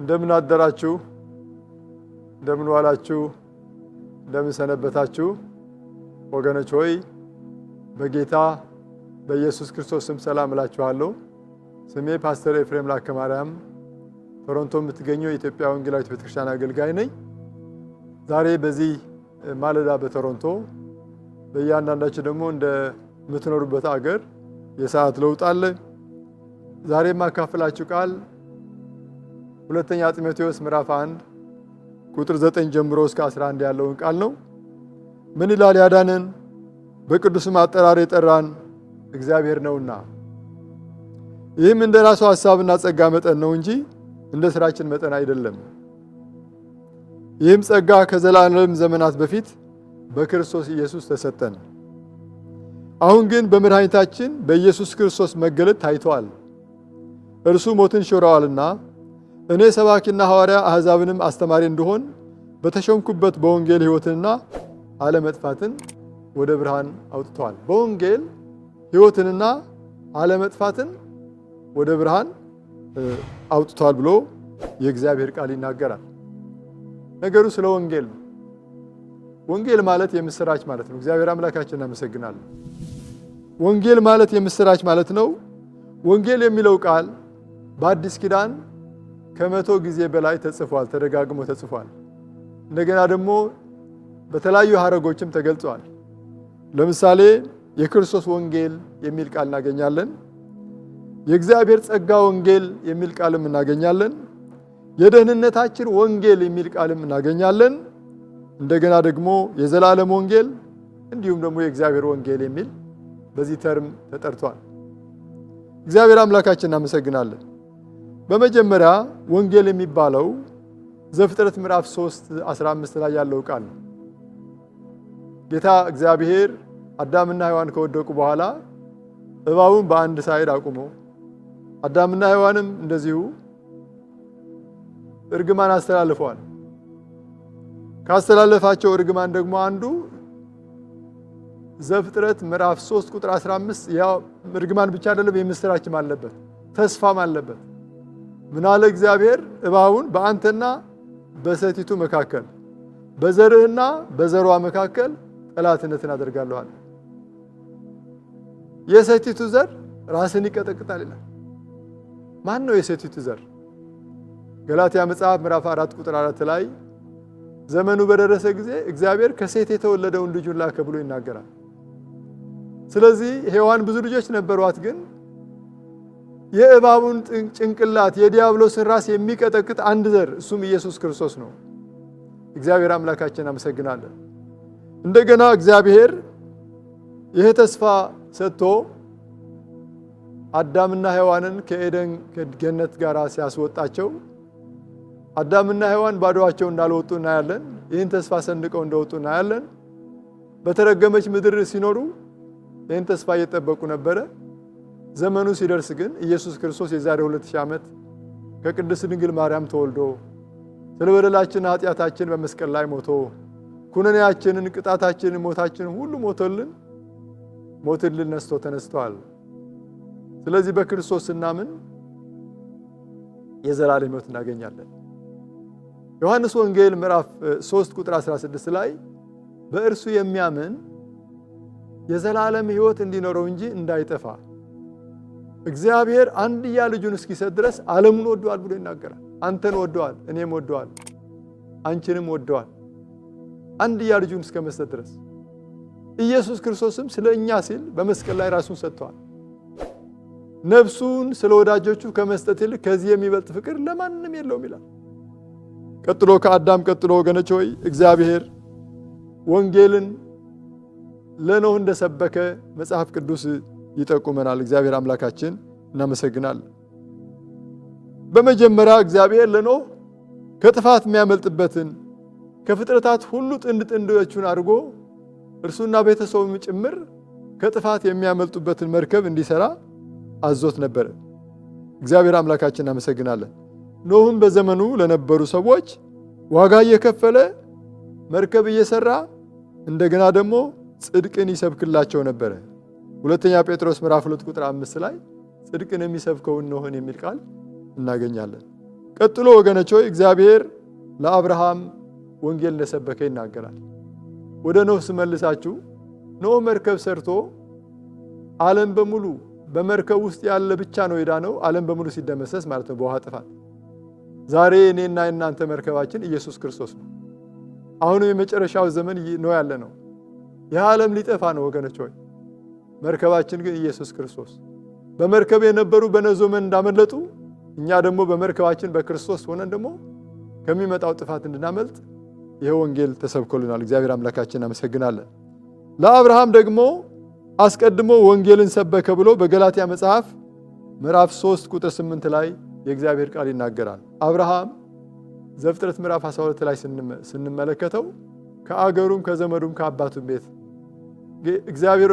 እንደምን አደራችሁ እንደምን ዋላችሁ እንደምን ሰነበታችሁ ወገኖች ሆይ በጌታ በኢየሱስ ክርስቶስ ስም ሰላም እላችኋለሁ። ስሜ ፓስተር ኤፍሬም ላከማርያም ቶሮንቶ የምትገኘው የኢትዮጵያ ወንጌላዊት ቤተክርስቲያን አገልጋይ ነኝ። ዛሬ በዚህ ማለዳ በቶሮንቶ በእያንዳንዳችሁ ደግሞ እንደምትኖሩበት አገር የሰዓት ለውጥ አለ። ዛሬ የማካፍላችሁ ቃል ሁለተኛ ጢሞቴዎስ ምዕራፍ 1 ቁጥር 9 ጀምሮ እስከ 11 ያለውን ቃል ነው። ምን ይላል? ያዳነን በቅዱስም አጠራር የጠራን እግዚአብሔር ነውና ይህም እንደ ራሱ ሐሳብና ጸጋ መጠን ነው እንጂ እንደ ሥራችን መጠን አይደለም። ይህም ጸጋ ከዘላለም ዘመናት በፊት በክርስቶስ ኢየሱስ ተሰጠን። አሁን ግን በመድኃኒታችን በኢየሱስ ክርስቶስ መገለጥ ታይቷል። እርሱ ሞትን ሽሯልና እኔ ሰባኪና ሐዋርያ አሕዛብንም አስተማሪ እንደሆን በተሾምኩበት በወንጌል ሕይወትንና አለመጥፋትን ወደ ብርሃን አውጥቷል። በወንጌል ሕይወትንና አለመጥፋትን ወደ ብርሃን አውጥቷል ብሎ የእግዚአብሔር ቃል ይናገራል። ነገሩ ስለ ወንጌል ነው። ወንጌል ማለት የምስራች ማለት ነው። እግዚአብሔር አምላካችን እናመሰግናለን። ወንጌል ማለት የምስራች ማለት ነው። ወንጌል የሚለው ቃል በአዲስ ኪዳን ከ100 ጊዜ በላይ ተጽፏል፣ ተደጋግሞ ተጽፏል። እንደገና ደግሞ በተለያዩ ሐረጎችም ተገልጿል። ለምሳሌ የክርስቶስ ወንጌል የሚል ቃል እናገኛለን። የእግዚአብሔር ጸጋ ወንጌል የሚል ቃልም እናገኛለን። የደህንነታችን ወንጌል የሚል ቃልም እናገኛለን። እንደገና ደግሞ የዘላለም ወንጌል እንዲሁም ደግሞ የእግዚአብሔር ወንጌል የሚል በዚህ ተርም ተጠርቷል። እግዚአብሔር አምላካችን እናመሰግናለን። በመጀመሪያ ወንጌል የሚባለው ዘፍጥረት ምዕራፍ 3:15 ላይ ያለው ቃል ነው። ጌታ እግዚአብሔር አዳምና ሔዋን ከወደቁ በኋላ እባቡን በአንድ ሳይድ አቁሞ አዳምና ሔዋንም እንደዚሁ እርግማን አስተላልፈዋል። ካስተላለፋቸው እርግማን ደግሞ አንዱ ዘፍጥረት ምዕራፍ 3 ቁጥር 15 ያው እርግማን ብቻ አይደለም፣ የምስራችም አለበት፣ ተስፋም አለበት። ምን አለ እግዚአብሔር? እባቡን በአንተና በሴቲቱ መካከል በዘርህና በዘሯ መካከል ጠላትነትን አደርጋለሁ አለ። የሴቲቱ ዘር ራስን ይቀጠቅጣል ይላል። ማን ነው የሴቲቱ ዘር? ገላትያ መጽሐፍ ምዕራፍ 4 ቁጥር 4 ላይ ዘመኑ በደረሰ ጊዜ እግዚአብሔር ከሴት የተወለደውን ልጁን ላከ ብሎ ይናገራል። ስለዚህ ሔዋን ብዙ ልጆች ነበሯት፣ ግን የእባቡን ጭንቅላት የዲያብሎስን ራስ የሚቀጠቅጥ አንድ ዘር እሱም ኢየሱስ ክርስቶስ ነው። እግዚአብሔር አምላካችን አመሰግናለን። እንደገና እግዚአብሔር ይህ ተስፋ ሰጥቶ አዳምና ሔዋንን ከኤደን ገነት ጋር ሲያስወጣቸው አዳምና ሔዋን ባዶአቸው እንዳልወጡ እናያለን። ይህን ተስፋ ሰንቀው እንደወጡ እናያለን። በተረገመች ምድር ሲኖሩ ይህን ተስፋ እየጠበቁ ነበረ። ዘመኑ ሲደርስ ግን ኢየሱስ ክርስቶስ የዛሬ 2000 ዓመት ከቅድስት ድንግል ማርያም ተወልዶ ስለ በደላችን ኃጢአታችን በመስቀል ላይ ሞቶ ኩነኔያችንን፣ ቅጣታችንን፣ ሞታችንን ሁሉ ሞቶልን ሞትን ድል ነስቶ ተነስቷል። ስለዚህ በክርስቶስ ስናምን የዘላለም ሕይወት እናገኛለን። ዮሐንስ ወንጌል ምዕራፍ 3 ቁጥር 16 ላይ በእርሱ የሚያምን የዘላለም ሕይወት እንዲኖረው እንጂ እንዳይጠፋ እግዚአብሔር አንድያ ልጁን እስኪሰጥ ድረስ ዓለሙን ወደዋል ብሎ ይናገራል። አንተን ወደዋል፣ እኔም ወደዋል፣ አንቺንም ወደዋል፣ አንድያ ልጁን እስከ መስጠት ድረስ። ኢየሱስ ክርስቶስም ስለኛ ሲል በመስቀል ላይ ራሱን ሰጥቷል። ነፍሱን ስለ ወዳጆቹ ከመስጠት ይልቅ ከዚህ የሚበልጥ ፍቅር ለማንም የለውም ይላል። ቀጥሎ ከአዳም ቀጥሎ ወገኖች ሆይ እግዚአብሔር ወንጌልን ለኖህ እንደሰበከ መጽሐፍ ቅዱስ ይጠቁመናል። እግዚአብሔር አምላካችን እናመሰግናለን። በመጀመሪያ እግዚአብሔር ለኖህ ከጥፋት የሚያመልጥበትን ከፍጥረታት ሁሉ ጥንድ ጥንዶቹን አድርጎ እርሱና ቤተሰቡም ጭምር ከጥፋት የሚያመልጡበትን መርከብ እንዲሰራ አዞት ነበር። እግዚአብሔር አምላካችን እናመሰግናለን። ኖህም በዘመኑ ለነበሩ ሰዎች ዋጋ እየከፈለ መርከብ እየሰራ እንደገና ደግሞ ጽድቅን ይሰብክላቸው ነበር። ሁለተኛ ጴጥሮስ ምዕራፍ 2 ቁጥር 5 ላይ ጽድቅን የሚሰብከውን ኖህን የሚል ቃል እናገኛለን። ቀጥሎ ወገኖች ሆይ እግዚአብሔር ለአብርሃም ወንጌል እንደሰበከ ይናገራል። ወደ ኖህ ስመልሳችሁ ኖህ መርከብ ሰርቶ ዓለም በሙሉ በመርከብ ውስጥ ያለ ብቻ ነው የዳነው። ዓለም በሙሉ ሲደመሰስ ማለት ነው በውሃ ጥፋት። ዛሬ እኔና እናንተ መርከባችን ኢየሱስ ክርስቶስ ነው። አሁንም የመጨረሻው ዘመን ነው ያለ ነው። ይህ ዓለም ሊጠፋ ነው ወገኖች ሆይ፣ መርከባችን ግን ኢየሱስ ክርስቶስ። በመርከብ የነበሩ በኖህ ዘመን እንዳመለጡ እኛ ደግሞ በመርከባችን በክርስቶስ ሆነን ደግሞ ከሚመጣው ጥፋት እንድናመልጥ ይህ ወንጌል ተሰብኮልናል። እግዚአብሔር አምላካችን አመሰግናለን። ለአብርሃም ደግሞ አስቀድሞ ወንጌልን ሰበከ ብሎ በገላትያ መጽሐፍ ምዕራፍ 3 ቁጥር 8 ላይ የእግዚአብሔር ቃል ይናገራል። አብርሃም ዘፍጥረት ምዕራፍ 12 ላይ ስንመለከተው ከአገሩም ከዘመዱም ከአባቱም ቤት እግዚአብሔር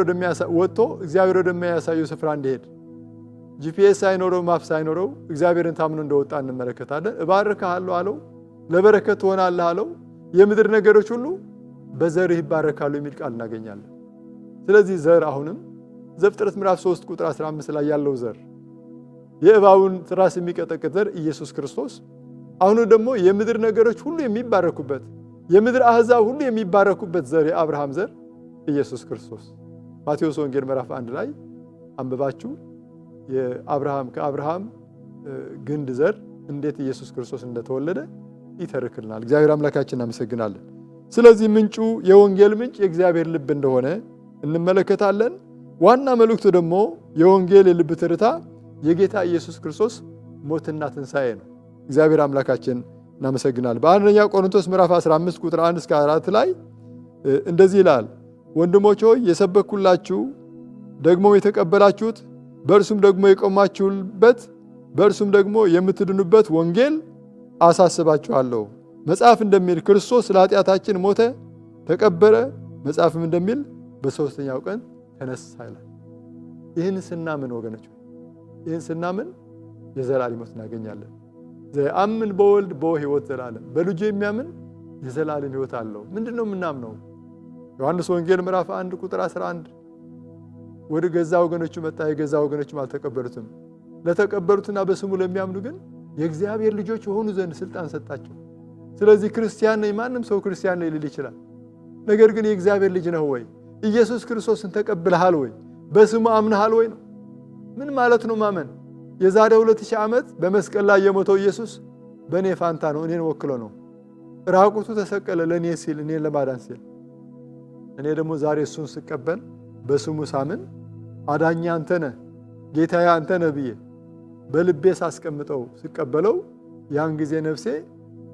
ወጥቶ እግዚአብሔር ወደሚያሳየው ስፍራ እንዲሄድ ጂፒኤስ ሳይኖረው ማፕ ሳይኖረው እግዚአብሔርን ታምኖ እንደወጣ እንመለከታለን። እባርክሃለሁ አለው፣ ለበረከት ትሆናለህ አለው። የምድር ነገሮች ሁሉ በዘርህ ይባረካሉ የሚል ቃል እናገኛለን። ስለዚህ ዘር አሁንም ዘፍጥረት ምዕራፍ 3 ቁጥር 15 ላይ ያለው ዘር የእባቡን ራስ የሚቀጠቅጥ ዘር ኢየሱስ ክርስቶስ፣ አሁኑ ደግሞ የምድር ነገሮች ሁሉ የሚባረኩበት የምድር አሕዛብ ሁሉ የሚባረኩበት ዘር የአብርሃም ዘር ኢየሱስ ክርስቶስ። ማቴዎስ ወንጌል ምዕራፍ 1 ላይ አንብባችሁ ከአብርሃም ግንድ ዘር እንዴት ኢየሱስ ክርስቶስ እንደተወለደ ይተርክልናል። እግዚአብሔር አምላካችን እናመሰግናለን። ስለዚህ ምንጩ የወንጌል ምንጭ የእግዚአብሔር ልብ እንደሆነ እንመለከታለን። ዋና መልእክቱ ደግሞ የወንጌል የልብ ትርታ የጌታ ኢየሱስ ክርስቶስ ሞትና ትንሣኤ ነው። እግዚአብሔር አምላካችን እናመሰግናለን። በአንደኛ ቆሮንቶስ ምዕራፍ 15 ቁጥር 1 እስከ 4 ላይ እንደዚህ ይላል፣ ወንድሞች ሆይ የሰበኩላችሁ ደግሞ የተቀበላችሁት በእርሱም ደግሞ የቆማችሁበት በእርሱም ደግሞ የምትድኑበት ወንጌል አሳስባችኋለሁ። መጽሐፍ እንደሚል ክርስቶስ ለኃጢአታችን ሞተ፣ ተቀበረ፣ መጽሐፍም እንደሚል በሦስተኛው ቀን ተነሳ ይላል። ይህን ስናምን ወገኖች፣ ይህን ስናምን የዘላለም ሕይወት እናገኛለን። ዘአምን በወልድ በሕይወት ዘላለም፣ በልጁ የሚያምን የዘላለም ሕይወት አለው። ምንድነው የምናምነው? ዮሐንስ ወንጌል ምዕራፍ 1 ቁጥር 11 ወደ ገዛ ወገኖቹ መጣ፣ የገዛ ወገኖቹም አልተቀበሉትም። ለተቀበሉትና በስሙ ለሚያምኑ ግን የእግዚአብሔር ልጆች የሆኑ ዘንድ ስልጣን ሰጣቸው። ስለዚህ ክርስቲያን ነኝ፣ ማንም ሰው ክርስቲያን ነኝ ሊል ይችላል። ነገር ግን የእግዚአብሔር ልጅ ነህ ወይ? ኢየሱስ ክርስቶስን ተቀብለሃል ወይ? በስሙ አምነሃል ወይ ነው። ምን ማለት ነው ማመን? የዛሬ 2000 ዓመት በመስቀል ላይ የሞተው ኢየሱስ በእኔ ፋንታ ነው፣ እኔን ወክሎ ነው። ራቁቱ ተሰቀለ ለእኔ ሲል፣ እኔን ለማዳን ሲል። እኔ ደግሞ ዛሬ እሱን ስቀበል በስሙ ሳምን አዳኛ አንተ ነህ፣ ጌታዬ አንተ ነህ ብዬ በልቤ ሳስቀምጠው ስቀበለው ያን ጊዜ ነፍሴ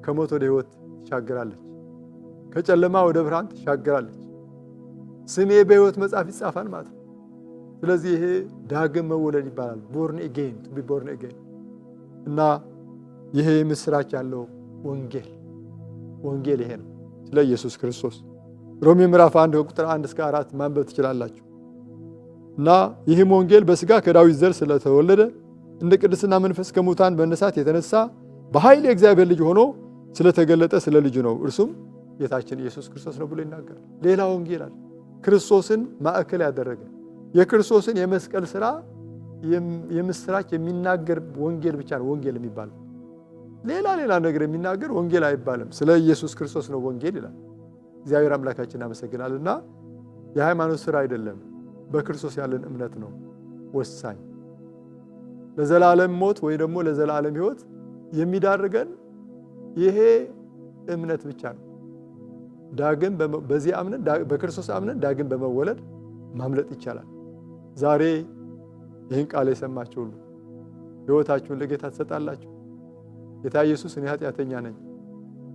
ከሞት ወደ ሕይወት ትሻገራለች፣ ከጨለማ ወደ ብርሃን ትሻገራለች። ስሜ በሕይወት መጽሐፍ ይጻፋል ማለት ነው። ስለዚህ ይሄ ዳግም መወለድ ይባላል። ቦርን ኤጌን ቱ ቢ ቦርን ኤጌን። እና ይሄ ምስራች ያለው ወንጌል ይሄ ነው፣ ስለ ኢየሱስ ክርስቶስ። ሮሜ ምዕራፍ 1 ቁጥር 1 እስከ 4 ማንበብ ትችላላችሁ። እና ይህም ወንጌል በሥጋ ከዳዊት ዘር ስለተወለደ እንደ ቅድስና መንፈስ ከሙታን በነሳት የተነሳ በኃይል የእግዚአብሔር ልጅ ሆኖ ስለተገለጠ ስለ ልጁ ነው፣ እርሱም ጌታችን ኢየሱስ ክርስቶስ ነው ብሎ ይናገራል። ሌላ ወንጌል አለ፣ ክርስቶስን ማዕከል ያደረገ የክርስቶስን የመስቀል ሥራ የምስራች የሚናገር ወንጌል ብቻ ነው ወንጌል የሚባለው። ሌላ ነገር የሚናገር ወንጌል አይባልም። ስለ ኢየሱስ ክርስቶስ ነው ወንጌል ይላል። እግዚአብሔር አምላካችን እናመሰግናልና የሃይማኖት ሥራ አይደለም፣ በክርስቶስ ያለን እምነት ነው ወሳኝ። ለዘላለም ሞት ወይ ደግሞ ለዘላለም ሕይወት የሚዳርገን ይሄ እምነት ብቻ ነው። ዳግም በዚህ አምነን በክርስቶስ አምነን ዳግም በመወለድ ማምለጥ ይቻላል። ዛሬ ይህን ቃል የሰማችሁ ሁሉ ሕይወታችሁን ለጌታ ትሰጣላችሁ። ጌታ ኢየሱስ እኔ ኃጢአተኛ ነኝ፣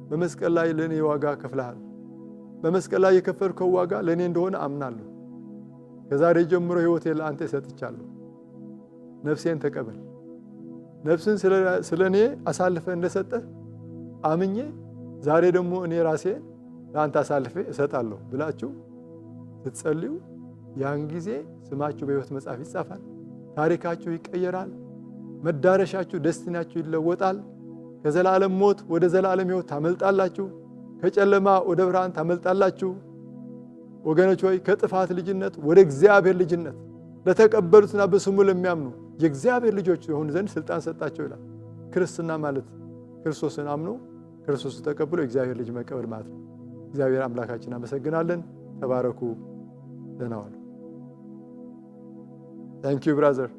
በመስቀል ላይ ለእኔ ዋጋ ከፍለሃል፣ በመስቀል ላይ የከፈልከው ዋጋ ለእኔ እንደሆነ አምናለሁ። ከዛሬ ጀምሮ ሕይወቴን ለአንተ ሰጥቻለሁ፣ ነፍሴን ተቀበል። ነፍስን ስለ እኔ አሳልፈ እንደሰጠህ አምኜ ዛሬ ደግሞ እኔ ራሴ ለአንተ አሳልፌ እሰጣለሁ ብላችሁ ስትጸልዩ ያን ጊዜ ስማችሁ በሕይወት መጽሐፍ ይጻፋል፣ ታሪካችሁ ይቀየራል፣ መዳረሻችሁ ደስቲናችሁ ይለወጣል። ከዘላለም ሞት ወደ ዘላለም ሕይወት ታመልጣላችሁ፣ ከጨለማ ወደ ብርሃን ታመልጣላችሁ። ወገኖች ሆይ ከጥፋት ልጅነት ወደ እግዚአብሔር ልጅነት ለተቀበሉትና በስሙ ለሚያምኑ የእግዚአብሔር ልጆች የሆኑ ዘንድ ስልጣን ሰጣቸው ይላል። ክርስትና ማለት ክርስቶስን አምኖ ክርስቶስን ተቀብሎ እግዚአብሔር ልጅ መቀበል ማለት ነው። እግዚአብሔር አምላካችን አመሰግናለን። ተባረኩ። ደህና ዋሉ። ታንክ ዩ ብራዘር።